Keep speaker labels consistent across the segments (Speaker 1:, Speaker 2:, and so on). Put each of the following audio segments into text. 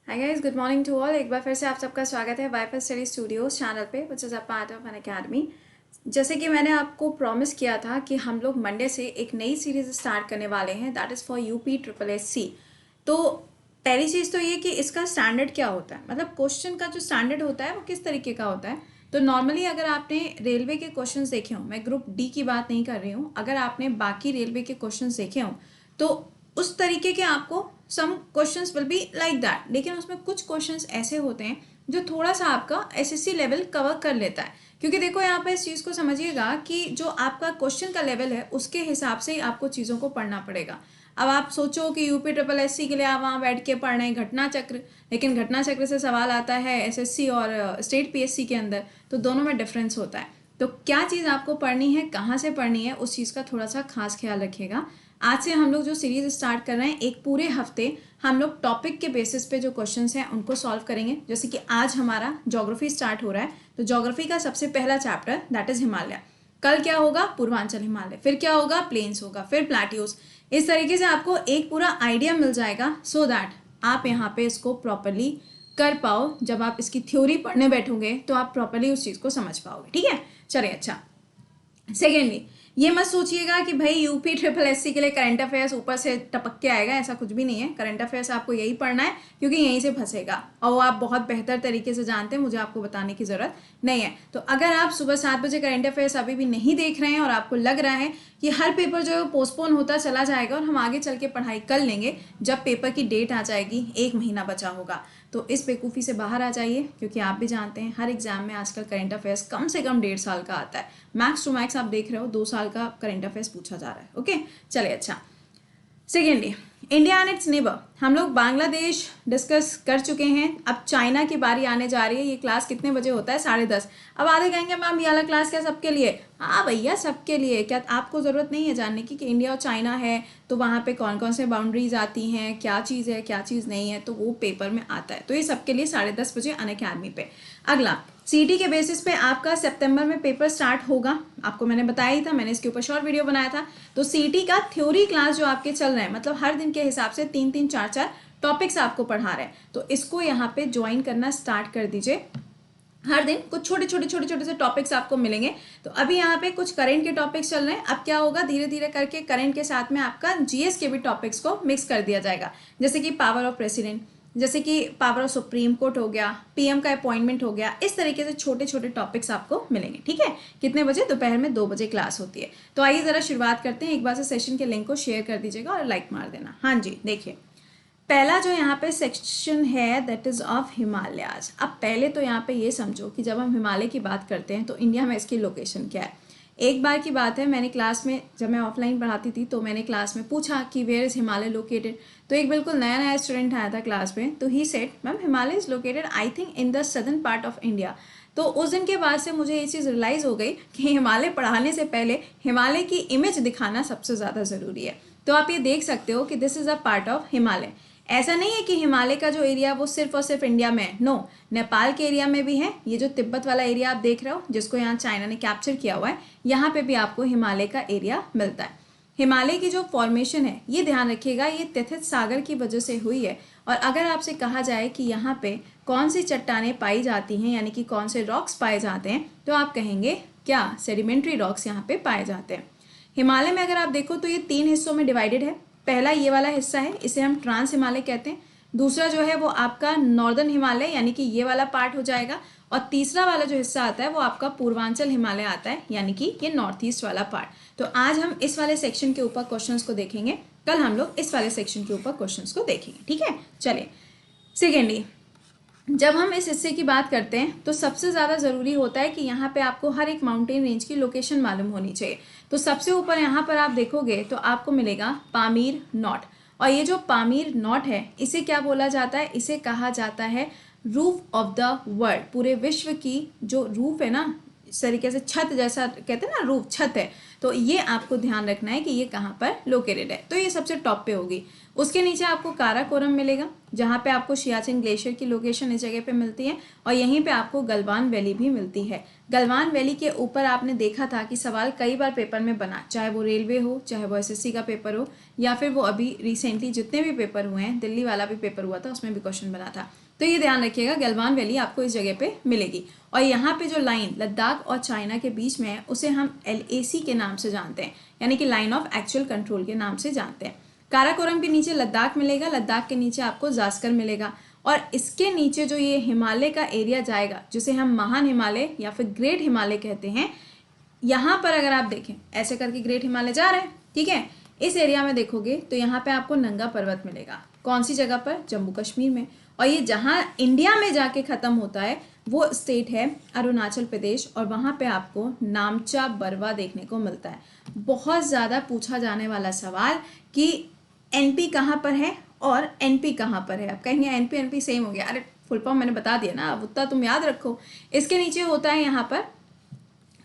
Speaker 1: Hi guys, good morning to all. एक बार फिर से आप सबका स्वागत है वाईफाई स्टडी स्टूडियोज चैनल पे, which is a part of an academy. जैसे कि मैंने आपको प्रॉमिस किया था कि हम लोग मंडे से एक नई सीरीज स्टार्ट करने वाले हैं, that is for UP triple S C. तो पहली चीज़ तो ये कि इसका स्टैंडर्ड क्या होता है, मतलब क्वेश्चन का जो स्टैंडर्ड होता है वो किस तरीके का होता है। तो नॉर्मली अगर आपने रेलवे के क्वेश्चन देखे हों, मैं ग्रुप डी की बात नहीं कर रही हूँ, अगर आपने बाकी रेलवे के क्वेश्चन देखे हों तो उस तरीके के आपको some questions will be like that. लेकिन उसमें कुछ क्वेश्चंस ऐसे होते हैं जो थोड़ा सा आपका एसएससी लेवल कवर कर लेता है। क्योंकि देखो यहाँ पे इस चीज़ को समझिएगा कि जो आपका क्वेश्चन का लेवल है उसके हिसाब से ही आपको चीज़ों को पढ़ना पड़ेगा। अब आप सोचो कि यूपी ट्रिपल एससी के लिए आप वहाँ बैठ के पढ़ रहे हैं घटना चक्र, लेकिन घटना चक्र से सवाल आता है एसएससी और स्टेट पीएससी के अंदर, तो दोनों में डिफरेंस होता है। तो क्या चीज़ आपको पढ़नी है, कहाँ से पढ़नी है, उस चीज़ का थोड़ा सा खास ख्याल रखिएगा। आज से हम लोग जो सीरीज स्टार्ट कर रहे हैं, एक पूरे हफ्ते हम लोग टॉपिक के बेसिस पे जो क्वेश्चंस हैं उनको सॉल्व करेंगे। जैसे कि आज हमारा ज्योग्राफी स्टार्ट हो रहा है, तो ज्योग्राफी का सबसे पहला चैप्टर दैट इज हिमालय। कल क्या होगा, पूर्वांचल हिमालय, फिर क्या होगा, प्लेन्स होगा, फिर प्लेट्यूज। इस तरीके से आपको एक पूरा आइडिया मिल जाएगा सो दैट आप यहाँ पे इसको प्रॉपरली कर पाओ। जब आप इसकी थ्योरी पढ़ने बैठोगे तो आप प्रॉपरली उस चीज़ को समझ पाओगे। ठीक है, चलिए। अच्छा, सेकेंडली, ये मत सोचिएगा कि भाई यूपी ट्रिपल एससी के लिए करंट अफेयर्स ऊपर से टपक के आएगा, ऐसा कुछ भी नहीं है। करंट अफेयर्स आपको यही पढ़ना है क्योंकि यहीं से फंसेगा और वो आप बहुत बेहतर तरीके से जानते हैं, मुझे आपको बताने की ज़रूरत नहीं है। तो अगर आप सुबह 7 बजे करंट अफेयर्स अभी भी नहीं देख रहे हैं और आपको लग रहा है कि हर पेपर जो है वो पोस्टपोन होता चला जाएगा और हम आगे चल के पढ़ाई कर लेंगे जब पेपर की डेट आ जाएगी, 1 महीना बचा होगा, तो इस बेवकूफ़ी से बाहर आ जाइए। क्योंकि आप भी जानते हैं हर एग्जाम में आजकल करंट अफेयर्स कम से कम 1.5 साल का आता है, मैक्स टू मैक्स आप देख रहे हो 2 साल का करंट अफेयर्स पूछा जा रहा है। ओके, चलिए। अच्छा, secondly, India and it's neighbour, हम लोग बांग्लादेश डिस्कस कर चुके हैं। अब चाइना की बारी आने जा रही है। ये क्लास कितने बजे होता है, 10:30। अब आधे कहेंगे मैम ये वाला क्लास क्या सबके लिए? हाँ भैया, सबके लिए। क्या आपको ज़रूरत नहीं है जानने की कि इंडिया और चाइना है तो वहाँ पे कौन कौन से बाउंड्रीज आती हैं, क्या चीज़ है क्या चीज़ नहीं है, तो वो पेपर में आता है। तो ये सबके लिए 10:30 बजे अनअकैडमी पे। अगला, सीटी के बेसिस पे आपका सितंबर में पेपर स्टार्ट होगा, आपको मैंने बताया ही था, मैंने इसके ऊपर शॉर्ट वीडियो बनाया था। तो सीटी का थ्योरी क्लास जो आपके चल रहे हैं, मतलब हर दिन के हिसाब से 3-3, 4-4 टॉपिक्स आपको पढ़ा रहे हैं, तो इसको यहाँ पे ज्वाइन करना स्टार्ट कर दीजिए। हर दिन कुछ छोटे छोटे से टॉपिक्स आपको मिलेंगे। तो अभी यहाँ पे कुछ करंट के टॉपिक्स चल रहे हैं, अब क्या होगा, धीरे धीरे करके करंट के साथ में आपका जीएस के भी टॉपिक्स को मिक्स कर दिया जाएगा। जैसे कि पावर ऑफ प्रेसिडेंट, जैसे कि पावर ऑफ सुप्रीम कोर्ट हो गया, पीएम का अपॉइंटमेंट हो गया, इस तरीके से छोटे छोटे टॉपिक्स आपको मिलेंगे। ठीक है, कितने बजे? दोपहर में 2 बजे क्लास होती है। तो आइए जरा शुरुआत करते हैं। एक बार से सेशन के लिंक को शेयर कर दीजिएगा और लाइक मार देना। हाँ जी, देखिए, पहला जो यहाँ पे सेक्शन है दैट इज़ ऑफ हिमालयाज। अब पहले तो यहाँ पे ये समझो कि जब हम हिमालय की बात करते हैं तो इंडिया में इसकी लोकेशन क्या है। एक बार की बात है, मैंने क्लास में, जब मैं ऑफलाइन पढ़ाती थी तो मैंने क्लास में पूछा कि वेयर इज़ हिमालय लोकेटेड। तो एक बिल्कुल नया नया स्टूडेंट आया था क्लास में, तो he said ma'am Himalaya is located I think in the southern part of India. तो उस दिन के बाद से मुझे ये चीज़ रियलाइज़ हो गई कि हिमालय पढ़ाने से पहले हिमालय की इमेज दिखाना सबसे ज़्यादा ज़रूरी है। तो आप ये देख सकते हो कि this is a part of Himalaya. ऐसा नहीं है कि हिमालय का जो एरिया वो सिर्फ और सिर्फ इंडिया में है, नो, नेपाल के एरिया में भी है। ये जो तिब्बत वाला एरिया आप देख रहे हो जिसको यहाँ चाइना ने कैप्चर किया हुआ है, यहाँ पे भी आपको हिमालय का एरिया मिलता है। हिमालय की जो फॉर्मेशन है, ये ध्यान रखिएगा, ये तिथित सागर की वजह से हुई है। और अगर आपसे कहा जाए कि यहाँ पे कौन सी चट्टानें पाई जाती हैं, यानी कि कौन से रॉक्स पाए जाते हैं, तो आप कहेंगे क्या, सेडिमेंट्री रॉक्स यहाँ पे पाए जाते हैं। हिमालय में अगर आप देखो तो ये 3 हिस्सों में डिवाइडेड है। पहला ये वाला हिस्सा है, इसे हम ट्रांस हिमालय कहते हैं। दूसरा जो है वो आपका नॉर्दर्न हिमालय, यानी कि ये वाला पार्ट हो जाएगा। और तीसरा वाला जो हिस्सा आता है वो आपका पूर्वांचल हिमालय आता है, यानी कि ये नॉर्थ ईस्ट वाला पार्ट। तो आज हम इस वाले सेक्शन के ऊपर क्वेश्चंस को देखेंगे, कल हम लोग इस वाले सेक्शन के ऊपर क्वेश्चंस को देखेंगे। ठीक है, चलिए। सेकेंडली, जब हम इस हिस्से की बात करते हैं तो सबसे ज़्यादा ज़रूरी होता है कि यहाँ पे आपको हर एक माउंटेन रेंज की लोकेशन मालूम होनी चाहिए। तो सबसे ऊपर यहाँ पर आप देखोगे तो आपको मिलेगा पामीर नॉट। और ये जो पामीर नॉट है, इसे क्या बोला जाता है? इसे कहा जाता है रूफ ऑफ द वर्ल्ड। पूरे विश्व की जो रूफ है ना, इस तरीके से छत जैसा कहते हैं ना, रूफ छत है। तो ये आपको ध्यान रखना है कि ये कहाँ पर लोकेटेड है। तो ये सबसे टॉप पे होगी। उसके नीचे आपको काराकोरम मिलेगा, जहाँ पे आपको सियाचिन ग्लेशियर की लोकेशन इस जगह पे मिलती है, और यहीं पे आपको गलवान वैली भी मिलती है। गलवान वैली के ऊपर आपने देखा था कि सवाल कई बार पेपर में बना, चाहे वो रेलवे हो, चाहे वो एसएससी का पेपर हो, या फिर वो अभी रिसेंटली जितने भी पेपर हुए हैं, दिल्ली वाला भी पेपर हुआ था, उसमें भी क्वेश्चन बना था। तो ये ध्यान रखिएगा, गलवान वैली आपको इस जगह पे मिलेगी। और यहाँ पे जो लाइन लद्दाख और चाइना के बीच में है उसे हम LAC के नाम से जानते हैं, यानी कि लाइन ऑफ एक्चुअल कंट्रोल के नाम से जानते हैं। काराकोरम के नीचे लद्दाख मिलेगा, लद्दाख के नीचे आपको जास्कर मिलेगा, और इसके नीचे जो ये हिमालय का एरिया जाएगा, जिसे हम महान हिमालय या फिर ग्रेट हिमालय कहते हैं, यहाँ पर अगर आप देखें ऐसे करके ग्रेट हिमालय जा रहे हैं, ठीक है। इस एरिया में देखोगे तो यहाँ पे आपको नंगा पर्वत मिलेगा। कौन सी जगह पर? जम्मू कश्मीर में। और ये जहाँ इंडिया में जाके ख़त्म होता है वो स्टेट है अरुणाचल प्रदेश, और वहाँ पे आपको नामचा बरवा देखने को मिलता है। बहुत ज़्यादा पूछा जाने वाला सवाल कि NP कहाँ पर है और NP कहाँ पर है। आप कहेंगे NP सेम हो गया, अरे फुल फॉर्म मैंने बता दिया ना, अब उतना तुम याद रखो। इसके नीचे होता है यहाँ पर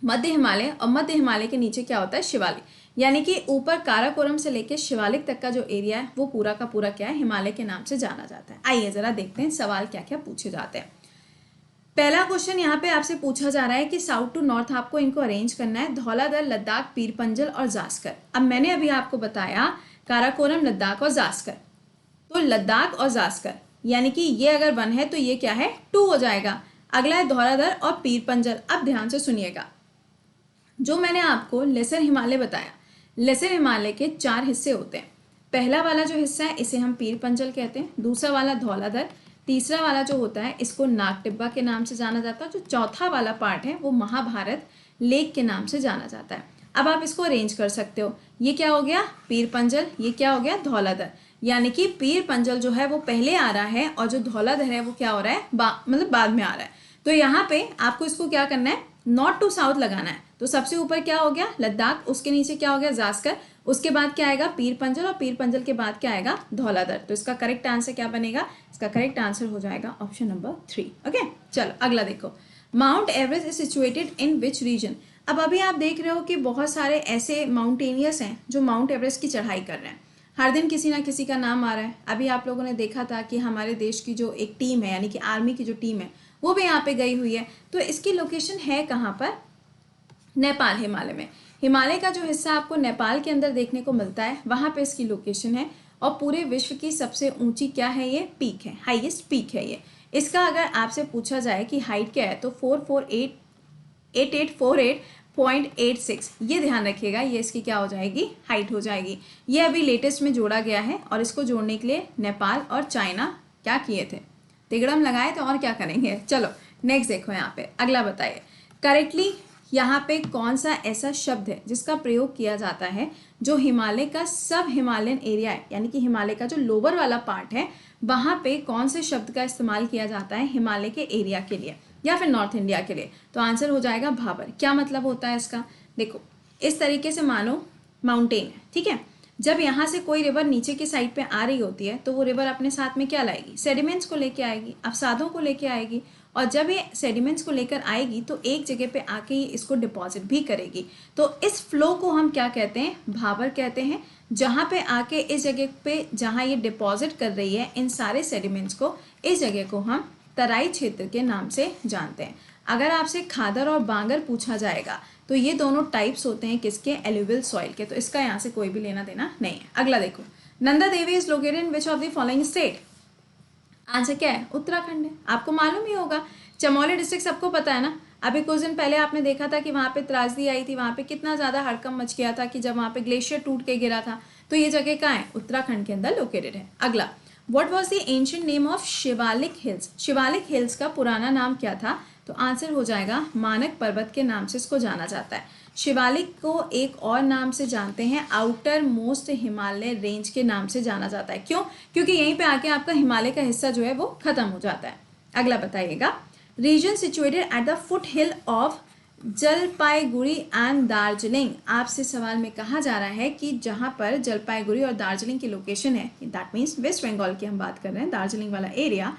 Speaker 1: मध्य हिमालय, और मध्य हिमालय के नीचे क्या होता है? शिवालिक। यानी कि ऊपर काराकोरम से लेकर शिवालिक तक का जो एरिया है वो पूरा का पूरा क्या है? हिमालय के नाम से जाना जाता है। आइए जरा देखते हैं सवाल क्या क्या पूछे जाते हैं। पहला क्वेश्चन यहाँ पे आपसे पूछा जा रहा है कि साउथ टू नॉर्थ आपको इनको अरेंज करना है, धौलाधर, लद्दाख, पीर पंजल और जास्कर। अब मैंने अभी आपको बताया काराकोरम, लद्दाख और जास्कर, तो लद्दाख और जास्कर यानी कि ये अगर 1 है तो ये क्या है? 2 हो जाएगा। अगला है धौलाधर और पीर पंजल। अब ध्यान से सुनिएगा, जो मैंने आपको लेसर हिमालय बताया, लेसर हिमालय के 4 हिस्से होते हैं। पहला वाला जो हिस्सा है इसे हम पीर पंजल कहते हैं, दूसरा वाला धौलाधर, तीसरा वाला जो होता है इसको नागटिब्बा के नाम से जाना जाता है, जो चौथा वाला पार्ट है वो महाभारत लेक के नाम से जाना जाता है। अब आप इसको अरेंज कर सकते हो, ये क्या हो गया? पीर पंजल, ये क्या हो गया? धौलाधर। यानी कि पीर पंजल जो है वो पहले आ रहा है और जो धौलाधर है वो क्या हो रहा है? मतलब बाद में आ रहा है। तो यहाँ पे आपको इसको क्या करना है? नॉर्थ टू साउथ लगाना है। तो सबसे ऊपर क्या हो गया? लद्दाख, उसके नीचे क्या हो गया? जास्कर, उसके बाद क्या आएगा? पीर पंजल, और पीर पंजल के बाद क्या आएगा? धौलाधर। तो इसका करेक्ट आंसर क्या बनेगा? इसका करेक्ट आंसर हो जाएगा ऑप्शन नंबर 3। ओके, चलो अगला देखो। Mount Everest is situated in which region? अब अभी आप देख रहे हो कि बहुत सारे ऐसे माउंटेनियर्स हैं जो माउंट एवरेस्ट की चढ़ाई कर रहे हैं। हर दिन किसी ना किसी का नाम आ रहा है। अभी आप लोगों ने देखा था कि हमारे देश की जो एक टीम है, यानी कि आर्मी की जो टीम है, वो भी यहाँ पे गई हुई है। तो इसकी लोकेशन है कहाँ पर? नेपाल, हिमालय में। हिमालय का जो हिस्सा आपको नेपाल के अंदर देखने को मिलता है, वहाँ पे इसकी लोकेशन है। और पूरे विश्व की सबसे ऊंची क्या है? ये पीक है, हाईएस्ट पीक है ये। इसका अगर आपसे पूछा जाए कि हाइट क्या है तो 8848.86, ये ध्यान रखिएगा, ये इसकी क्या हो जाएगी? हाइट हो जाएगी। ये अभी लेटेस्ट में जोड़ा गया है, और इसको जोड़ने के लिए नेपाल और चाइना क्या किए थे? तिगड़म लगाए थे, और क्या करेंगे। चलो नेक्स्ट देखो, यहाँ पे अगला बताइए। करेक्टली यहाँ पे कौन सा ऐसा शब्द है जिसका प्रयोग किया जाता है जो हिमालय का सब हिमालयन एरिया है, यानी कि हिमालय का जो लोअर वाला पार्ट है, वहाँ पे कौन से शब्द का इस्तेमाल किया जाता है हिमालय के एरिया के लिए या फिर नॉर्थ इंडिया के लिए? तो आंसर हो जाएगा भाबर। क्या मतलब होता है इसका? देखो, इस तरीके से मानो माउंटेन है, ठीक है। जब यहाँ से कोई रिवर नीचे की साइड पे आ रही होती है तो वो रिवर अपने साथ में क्या लाएगी? सेडिमेंट्स को लेके आएगी, अवसादों को लेके आएगी, और जब ये सेडिमेंट्स को लेकर आएगी तो एक जगह पे आके ये इसको डिपॉजिट भी करेगी। तो इस फ्लो को हम क्या कहते हैं? भाबर कहते हैं। जहाँ पे आके इस जगह पे जहाँ ये डिपॉजिट कर रही है इन सारे सेडिमेंट्स को, इस जगह को हम तराई क्षेत्र के नाम से जानते हैं। अगर आपसे खादर और बांगर पूछा जाएगा तो ये दोनों टाइप्स होते हैं किसके? एलुवियल सॉइल के। तो इसका यहाँ से कोई भी लेना देना नहीं है। अगला देखो, Nanda Devi is located in which of the following state? Answer क्या है? उत्तराखंड है। आपको मालूम ही होगा, चमोली डिस्ट्रिक्ट सबको पता है ना। अभी कुछ दिन पहले आपने देखा था कि वहाँ पे त्रासदी आई थी, वहाँ पे कितना ज़्यादा हड़कंप मच गया था कि जब वहाँ पे ग्लेशियर टूट के गिरा था। तो ये जगह कहाँ है? उत्तराखंड के अंदर लोकेटेड है। अगला, what was the ancient name of Shivalik hills? Shivalik hills का पुराना नाम क्या था? तो आंसर हो जाएगा मानक पर्वत के नाम से इसको जाना जाता है। शिवालिक को एक और नाम से जानते हैं, आउटर मोस्ट हिमालय रेंज के नाम से जाना जाता है। क्यों? क्योंकि यहीं पे आके आपका हिमालय का हिस्सा जो है वो खत्म हो जाता है। अगला बताइएगा, region situated at the foot hill of Jalpaiguri and Darjeeling. आपसे सवाल में कहा जा रहा है कि जहाँ पर जलपाईगुड़ी और दार्जिलिंग की लोकेशन है, दैट मीन्स वेस्ट बंगाल की हम बात कर रहे हैं, दार्जिलिंग वाला एरिया,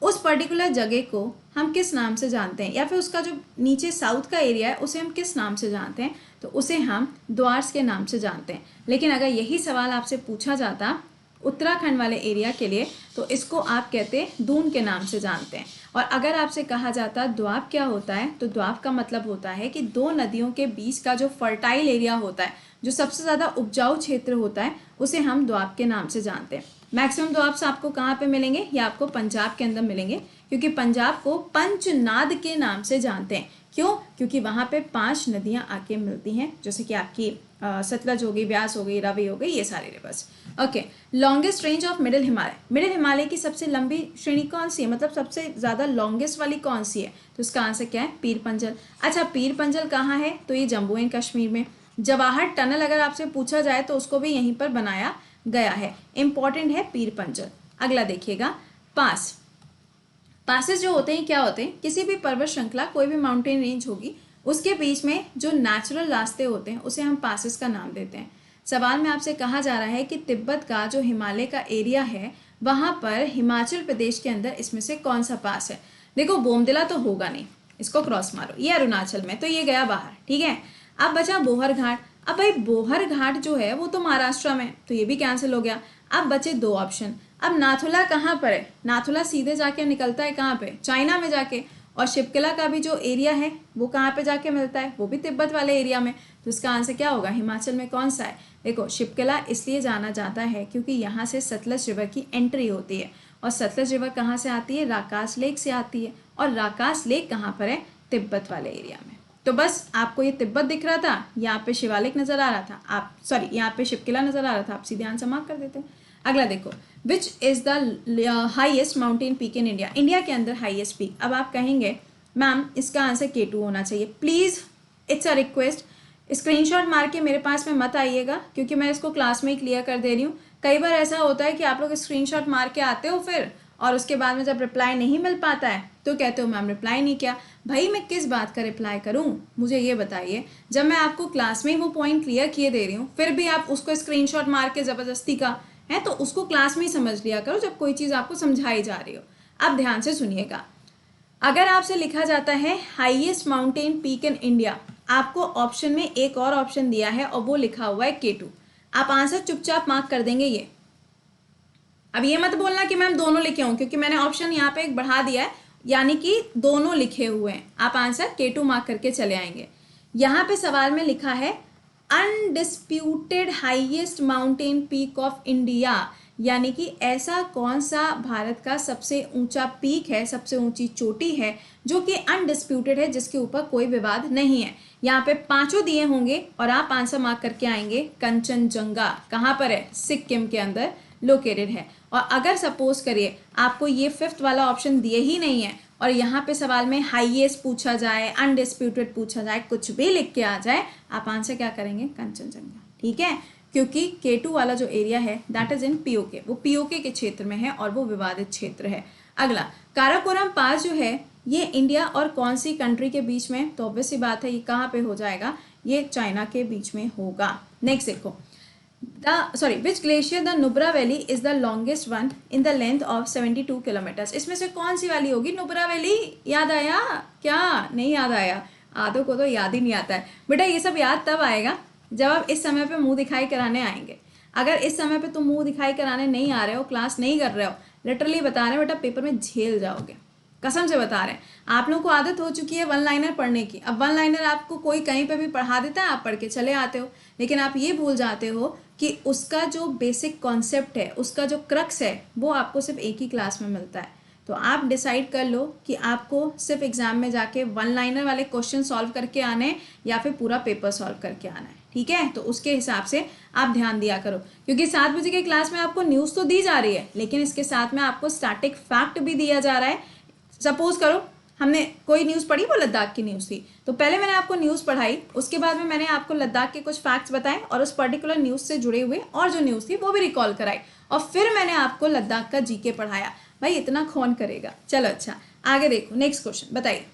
Speaker 1: उस पर्टिकुलर जगह को हम किस नाम से जानते हैं, या फिर उसका जो नीचे साउथ का एरिया है उसे हम किस नाम से जानते हैं? तो उसे हम द्वार्स के नाम से जानते हैं। लेकिन अगर यही सवाल आपसे पूछा जाता उत्तराखंड वाले एरिया के लिए, तो इसको आप कहते हैं दून के नाम से जानते हैं। और अगर आपसे कहा जाता द्वाब क्या होता है, तो द्वाब का मतलब होता है कि दो नदियों के बीच का जो फर्टाइल एरिया होता है, जो सबसे ज़्यादा उपजाऊ क्षेत्र होता है, उसे हम द्वाब के नाम से जानते हैं। मैक्सिमम द्वाब्स आपको कहाँ पे मिलेंगे, या आपको पंजाब के अंदर मिलेंगे, क्योंकि पंजाब को पंचनाद के नाम से जानते हैं। क्यों? क्योंकि वहाँ पे 5 नदियाँ आके मिलती हैं, जैसे कि आपकी सतलज हो गई, ब्यास हो गई, रावी हो गई, ये सारे reverse. Okay, longest range of middle Himalaya. Middle Himalaya की सबसे लंबी श्रेणी कौन सी है, मतलब सबसे ज़्यादा लॉन्गेस्ट वाली कौन सी है, तो इसका आंसर क्या है, पीर पंजल। अच्छा, पीर पंजल कहाँ है, तो ये जम्मू एंड कश्मीर में। जवाहर टनल अगर आपसे पूछा जाए तो उसको भी यहीं पर बनाया गया है, इंपॉर्टेंट है पीर पंजल। अगला देखिएगा, पास। पासेस जो होते हैं क्या होते हैं, किसी भी पर्वत श्रृंखला, कोई भी माउंटेन रेंज होगी, उसके बीच में जो नेचुरल रास्ते होते हैं उसे हम पासेस का नाम देते हैं। सवाल में आपसे कहा जा रहा है कि तिब्बत का जो हिमालय का एरिया है, वहाँ पर हिमाचल प्रदेश के अंदर इसमें से कौन सा पास है। देखो, बोमदिला तो होगा नहीं, इसको क्रॉस मारो, ये अरुणाचल में, तो ये गया बाहर, ठीक है। अब बचा बोहर घाट। अब भाई बोहर घाट जो है वो तो महाराष्ट्र में, तो ये भी कैंसिल हो गया। अब बचे 2 ऑप्शन। अब नाथुला कहाँ पर है, नाथुला सीधे जाके निकलता है कहाँ पे, चाइना में जाके। और शिपकिला का भी जो एरिया है वो कहाँ पे जाके मिलता है, वो भी तिब्बत वाले एरिया में। तो इसका आंसर क्या होगा, हिमाचल में कौन सा है। देखो, शिपकिला इसलिए जाना जाता है क्योंकि यहाँ से सतलज रिवर की एंट्री होती है, और सतलज रिवर कहाँ से आती है, राकास लेक से आती है। और राकास लेक कहाँ पर है, तिब्बत वाले एरिया में। तो बस आपको ये तिब्बत दिख रहा था, यहाँ पे शिवालिक नजर आ रहा था, आप सॉरी यहाँ पे शिपकिला नजर आ रहा था, आप सीधे आंसर मार्क कर देते हैं। अगला देखो, which is the highest mountain peak in India. India के अंदर हाईएस्ट पीक। अब आप कहेंगे मैम इसका आंसर K2 होना चाहिए। Please, it's a request, screenshot मार के मेरे पास में मत आइएगा, क्योंकि मैं इसको क्लास में ही क्लियर कर दे रही हूँ। कई बार ऐसा होता है कि आप लोग स्क्रीनशॉट मार के आते हो फिर, और उसके बाद में जब रिप्लाई नहीं मिल पाता है तो कहते हो मैम रिप्लाई नहीं किया। भाई मैं किस बात का रिप्लाई करूं, मुझे ये बताइए। जब मैं आपको क्लास में ही वो पॉइंट क्लियर किए दे रही हूँ, फिर भी आप उसको स्क्रीनशॉट मार के ज़बरदस्ती का है, तो उसको क्लास में ही समझ लिया करो जब कोई चीज़ आपको समझाई जा रही हो। अब ध्यान से सुनिएगा, अगर आपसे लिखा जाता है highest mountain peak in India, आपको ऑप्शन में एक और ऑप्शन दिया है और वो लिखा हुआ है K2, आप आंसर चुपचाप मार्क कर देंगे ये। अब ये मत बोलना कि मैम दोनों लिखे हों, क्योंकि मैंने ऑप्शन यहाँ पे एक बढ़ा दिया है, यानी कि दोनों लिखे हुए हैं। आप आंसर K2 मार्क करके चले आएंगे। यहाँ पे सवाल में लिखा है undisputed highest mountain peak of India, यानी कि ऐसा कौन सा भारत का सबसे ऊंचा पीक है, सबसे ऊंची चोटी है जो कि अनडिस्प्यूटेड है, जिसके ऊपर कोई विवाद नहीं है। यहाँ पे 5 दिए होंगे और आप आंसर मार्क करके आएंगे कंचनजंगा। कहाँ पर है, सिक्किम के अंदर लोकेटेड है। और अगर सपोज करिए आपको ये 5th वाला ऑप्शन दिए ही नहीं है और यहाँ पे सवाल में हाईएस्ट पूछा जाए, अनडिस्प्यूटेड पूछा जाए, कुछ भी लिख के आ जाए, आप आंसर क्या करेंगे, कंचनजंगा, ठीक है। क्योंकि K2 वाला जो एरिया है दैट इज इन POK, वो POK के क्षेत्र में है और वो विवादित क्षेत्र है। अगला, काराकोरम पास जो है ये इंडिया और कौन सी कंट्री के बीच में, तो ऑब्वियस सी बात है ये कहाँ पे हो जाएगा, ये चाइना के बीच में होगा। नेक्स्ट देखो, which glacier the Nubra Valley is the longest one in the length of 72 kilometers। इसमें से कौन सी वाली होगी, नुब्रा वैली। याद आया क्या, नहीं याद आया, आधों को तो याद ही नहीं आता है बेटा। ये सब याद तब आएगा जब आप इस समय पे मुंह दिखाई कराने आएंगे। अगर इस समय पे तुम मुंह दिखाई कराने नहीं आ रहे हो, क्लास नहीं कर रहे हो, लिटरली बता रहे हो बेटा, पेपर में झेल जाओगे, कसम से बता रहे हैं। आप लोगों को आदत हो चुकी है 1 लाइनर पढ़ने की। अब 1 लाइनर आपको कोई कहीं पे भी पढ़ा देता है, आप पढ़ के चले आते हो, लेकिन आप ये भूल जाते हो कि उसका जो बेसिक कॉन्सेप्ट है, उसका जो क्रक्स है, वो आपको सिर्फ एक ही क्लास में मिलता है। तो आप डिसाइड कर लो कि आपको सिर्फ एग्जाम में जाके 1 लाइनर वाले क्वेश्चन सॉल्व करके आने या फिर पूरा पेपर सॉल्व करके आना है, ठीक है। तो उसके हिसाब से आप ध्यान दिया करो, क्योंकि 7 बजे के क्लास में आपको न्यूज़ तो दी जा रही है, लेकिन इसके साथ में आपको स्टैटिक फैक्ट भी दिया जा रहा है। सपोज करो हमने कोई न्यूज़ पढ़ी, वो लद्दाख की न्यूज़ थी, तो पहले मैंने आपको न्यूज़ पढ़ाई, उसके बाद में मैंने आपको लद्दाख के कुछ फैक्ट्स बताए और उस पर्टिकुलर न्यूज़ से जुड़े हुए और जो न्यूज़ थी वो भी रिकॉल कराई, और फिर मैंने आपको लद्दाख का जीके पढ़ाया। भाई इतना कौन करेगा। चलो अच्छा, आगे देखो, नेक्स्ट क्वेश्चन बताइए।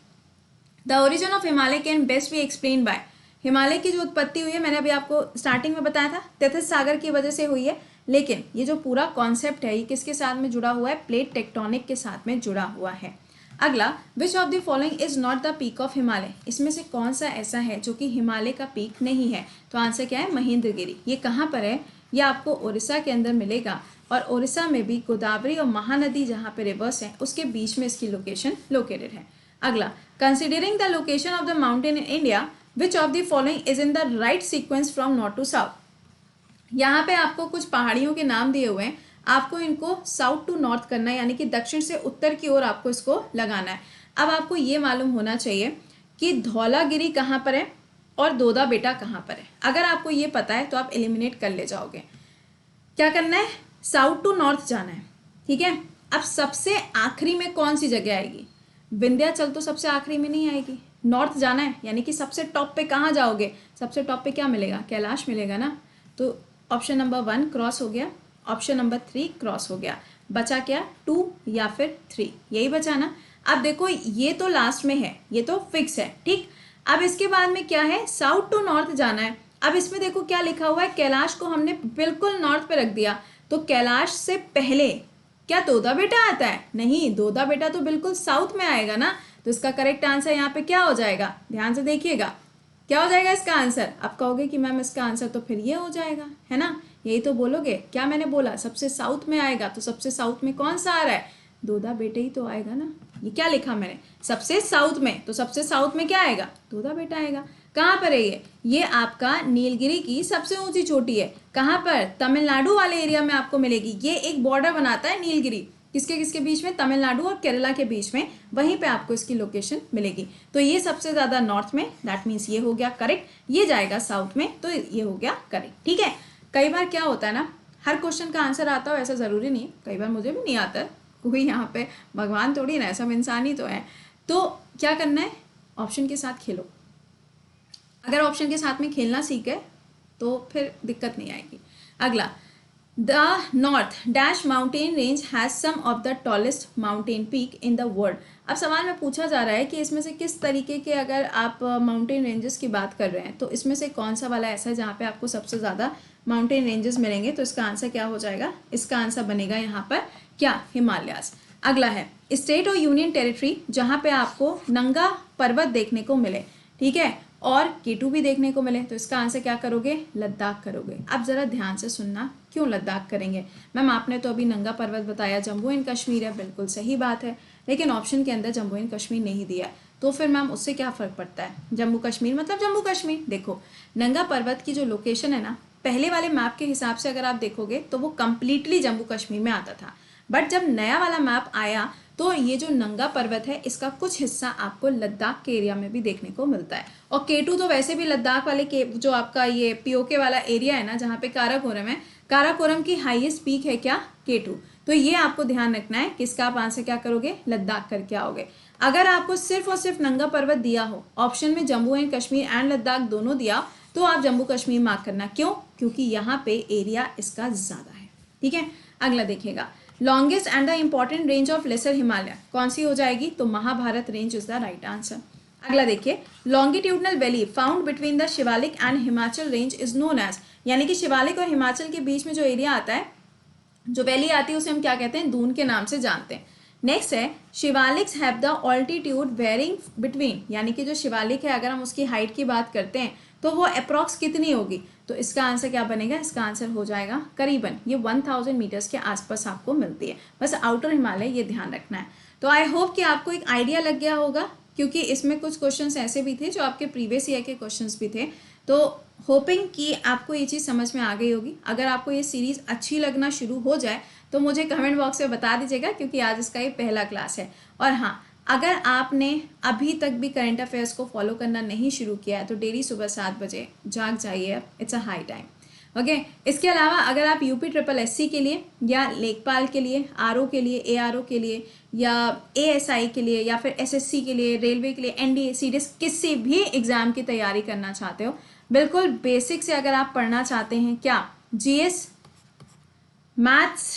Speaker 1: The origin of Himalaya can best B explain by. Himalaya की जो उत्पत्ति हुई है, मैंने अभी आपको स्टार्टिंग में बताया था, तैथिस सागर की वजह से हुई है, लेकिन ये जो पूरा कॉन्सेप्ट है ये किसके साथ में जुड़ा हुआ है, प्लेट टेक्टोनिक के साथ में जुड़ा हुआ है। अगला, विच of the following is not the peak of Himalaya. इसमें से कौन सा ऐसा है जो कि हिमालय का पीक नहीं है, तो आंसर क्या है, महेंद्रगिरी। ये कहाँ पर है, ये आपको उड़ीसा के अंदर मिलेगा। और उड़ीसा में भी गोदावरी और महानदी जहाँ पे रिवर्स हैं उसके बीच में इसकी लोकेशन लोकेटेड है। अगला, considering the location of the mountain in India which of the following is in the right sequence from north to south. यहाँ पे आपको कुछ पहाड़ियों के नाम दिए हुए हैं, आपको इनको साउथ टू नॉर्थ करना है, यानी कि दक्षिण से उत्तर की ओर आपको इसको लगाना है। अब आपको ये मालूम होना चाहिए कि धौलागिरी कहाँ पर है और दोदा बेटा कहाँ पर है। अगर आपको ये पता है तो आप एलिमिनेट कर ले जाओगे। क्या करना है, साउथ टू नॉर्थ जाना है, ठीक है। अब सबसे आखिरी में कौन सी जगह आएगी, विंध्याचल तो सबसे आखिरी में नहीं आएगी, नॉर्थ जाना है, यानी कि सबसे टॉप पे कहाँ जाओगे, सबसे टॉप पे क्या मिलेगा, कैलाश मिलेगा ना। तो ऑप्शन नंबर 1 क्रॉस हो गया, ऑप्शन नंबर 3 क्रॉस हो गया, बचा क्या 2 या फिर 3, यही बचा ना। अब देखो ये तो लास्ट में है, ये तो फिक्स है, ठीक। अब इसके बाद में क्या है, साउथ टू नॉर्थ जाना है। अब इसमें देखो क्या लिखा हुआ है, कैलाश को हमने बिल्कुल नॉर्थ पे रख दिया, तो कैलाश से पहले क्या दोदा बेटा आता है, नहीं, दोदा बेटा तो बिल्कुल साउथ में आएगा ना। तो इसका करेक्ट आंसर यहाँ पे क्या हो जाएगा, ध्यान से देखिएगा, क्या हो जाएगा इसका आंसर। आप कहोगे कि मैम इसका आंसर तो फिर ये हो जाएगा, है ना, यही तो बोलोगे। क्या मैंने बोला, सबसे साउथ में आएगा, तो सबसे साउथ में कौन सा आ रहा है, दोदा बेटा ही तो आएगा ना। ये क्या लिखा मैंने, सबसे साउथ में, तो सबसे साउथ में क्या आएगा, दोदा बेटा आएगा। कहाँ पर है ये आपका नीलगिरी की सबसे ऊंची चोटी है। कहाँ पर, तमिलनाडु वाले एरिया में आपको मिलेगी। ये एक बॉर्डर बनाता है नीलगिरी, किसके किसके बीच में, तमिलनाडु और केरला के बीच में, वहीं पे आपको इसकी लोकेशन मिलेगी। तो ये सबसे ज्यादा नॉर्थ में, दैट मीन्स ये हो गया करेक्ट, ये जाएगा साउथ में, तो ये हो गया करेक्ट, ठीक है। कई बार क्या होता है ना, हर क्वेश्चन का आंसर आता हो ऐसा जरूरी नहीं, कई बार मुझे भी नहीं आता, कोई यहाँ पे भगवान थोड़ी ना, सब इंसान ही तो है। तो क्या करना है, ऑप्शन के साथ खेलो। अगर ऑप्शन के साथ में खेलना सीख गए तो फिर दिक्कत नहीं आएगी। अगला, the north dash mountain range has some of the tallest mountain peak in the world. अब सवाल में पूछा जा रहा है कि इसमें से किस तरीके के, अगर आप माउंटेन रेंजेस की बात कर रहे हैं, तो इसमें से कौन सा वाला ऐसा है जहाँ पे आपको सबसे ज़्यादा माउंटेन रेंजेस मिलेंगे। तो इसका आंसर क्या हो जाएगा, इसका आंसर बनेगा यहाँ पर क्या, हिमालयास। अगला है स्टेट और यूनियन टेरिटरी जहाँ पे आपको नंगा पर्वत देखने को मिले, ठीक है, और केटू भी देखने को मिले। तो इसका आंसर क्या करोगे, लद्दाख करोगे। अब जरा ध्यान से सुनना, क्यों लद्दाख करेंगे मैम, आपने तो अभी नंगा पर्वत बताया, जम्मू एंड कश्मीर है, बिल्कुल सही बात है, लेकिन ऑप्शन के अंदर जम्मू एंड कश्मीर नहीं दिया, तो फिर मैम उससे क्या फर्क पड़ता है, जम्मू कश्मीर मतलब जम्मू कश्मीर। देखो नंगा पर्वत की जो लोकेशन है ना, पहले वाले मैप के हिसाब से अगर आप देखोगे तो वो कंप्लीटली जम्मू कश्मीर में आता था, बट जब नया वाला मैप आया तो ये जो नंगा पर्वत है इसका कुछ हिस्सा आपको लद्दाख के एरिया में भी देखने को मिलता है। और केटू तो वैसे भी लद्दाख वाले के जो आपका ये पीओके वाला एरिया है ना, जहाँ पे काराकोरम है, काराकोरम की हाईएस्ट पीक है क्या, केटू। तो ये आपको ध्यान रखना है, किसका आप आंसर क्या करोगे, लद्दाख करके आओगे। अगर आपको सिर्फ और सिर्फ नंगा पर्वत दिया हो, ऑप्शन में जम्मू एंड कश्मीर एंड लद्दाख दोनों दिया, तो आप जम्मू कश्मीर मार्क करना। क्यों, क्योंकि यहाँ पे एरिया इसका ज्यादा है, ठीक है। अगला देखिएगा, longest and the important range of lesser Himalaya कौन सी हो जाएगी, तो Mahabharat range is the right answer. अगला देखिए, longitudinal valley found between the Shivalik and Himachal range is known as, यानी कि शिवालिक और हिमाचल के बीच में जो एरिया आता है, जो वैली आती है, उसे हम क्या कहते हैं, दून के नाम से जानते हैं। नेक्स्ट है, Shivaliks have the altitude varying between, यानी कि जो शिवालिक है अगर हम उसकी हाइट की बात करते हैं तो वो अप्रॉक्स कितनी होगी, तो इसका आंसर क्या बनेगा, इसका आंसर हो जाएगा करीबन ये 1000 मीटर्स के आसपास आपको मिलती है। बस आउटर हिमालय ये ध्यान रखना है। तो आई होप कि आपको एक आइडिया लग गया होगा, क्योंकि इसमें कुछ क्वेश्चंस ऐसे भी थे जो आपके प्रीवियस ईयर के क्वेश्चंस भी थे। तो होपिंग कि आपको ये चीज़ समझ में आ गई होगी। अगर आपको ये सीरीज़ अच्छी लगना शुरू हो जाए तो मुझे कमेंट बॉक्स में बता दीजिएगा, क्योंकि आज इसका ये पहला क्लास है। और हाँ, अगर आपने अभी तक भी करंट अफेयर्स को फॉलो करना नहीं शुरू किया है तो डेली सुबह 7 बजे जाग जाइए, it's a high time. Okay, इसके अलावा अगर आप यूपी ट्रिपल एससी के लिए या लेखपाल के लिए, आरओ के लिए, एआरओ के लिए, या एएसआई के लिए, या फिर एसएससी के लिए, रेलवे के लिए, एनडीए, सीडीएस, किसी भी एग्जाम की तैयारी करना चाहते हो, बिल्कुल बेसिक से अगर आप पढ़ना चाहते हैं, क्या GS, maths,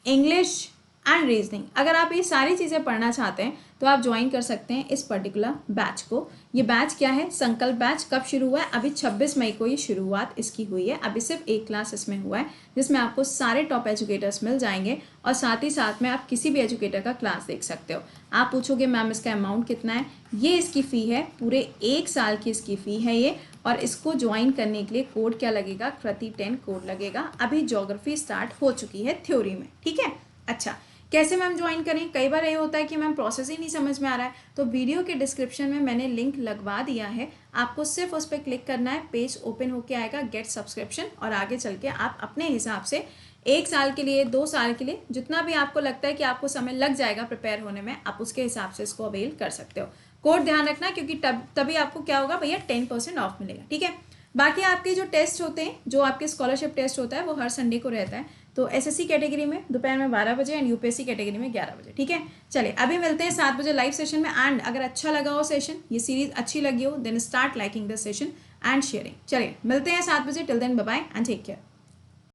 Speaker 1: English and reasoning, अगर आप ये सारी चीज़ें पढ़ना चाहते हैं तो आप ज्वाइन कर सकते हैं इस पर्टिकुलर बैच को। ये बैच क्या है, संकल्प बैच। कब शुरू हुआ है, अभी 26 मई को ये शुरुआत इसकी हुई है। अभी सिर्फ एक क्लास इसमें हुआ है, जिसमें आपको सारे टॉप एजुकेटर्स मिल जाएंगे और साथ ही साथ में आप किसी भी एजुकेटर का क्लास देख सकते हो। आप पूछोगे मैम इसका अमाउंट कितना है, ये इसकी फ़ी है, पूरे 1 साल की इसकी फ़ी है ये, और इसको ज्वाइन करने के लिए कोड क्या लगेगा, कृति 10 कोड लगेगा। अभी ज्योग्राफी स्टार्ट हो चुकी है थ्योरी में, ठीक है। अच्छा, कैसे मैम ज्वाइन करें? कई बार ये होता है कि मैम प्रोसेस ही नहीं समझ में आ रहा है, तो वीडियो के डिस्क्रिप्शन में मैंने लिंक लगवा दिया है, आपको सिर्फ उस पर क्लिक करना है, पेज ओपन होके आएगा गेट सब्सक्रिप्शन, और आगे चल के आप अपने हिसाब से 1 साल के लिए, 2 साल के लिए, जितना भी आपको लगता है कि आपको समय लग जाएगा प्रिपेयर होने में, आप उसके हिसाब से इसको अवेल कर सकते हो। कोड ध्यान रखना, क्योंकि तभी आपको क्या होगा भैया, 10% ऑफ मिलेगा, ठीक है। बाकी आपके जो टेस्ट होते हैं, जो आपके स्कॉलरशिप टेस्ट होता है, वो हर संडे को रहता है, तो एसएससी कैटेगरी में दोपहर में 12 बजे एंड यूपीएससी कैटेगरी में 11 बजे, ठीक है। चलिए अभी मिलते हैं 7 बजे लाइव सेशन में। एंड अगर अच्छा लगा हो सेशन, ये सीरीज अच्छी लगी हो, then start liking the session and sharing. चलिए मिलते हैं 7 बजे, till then bye bye and take care.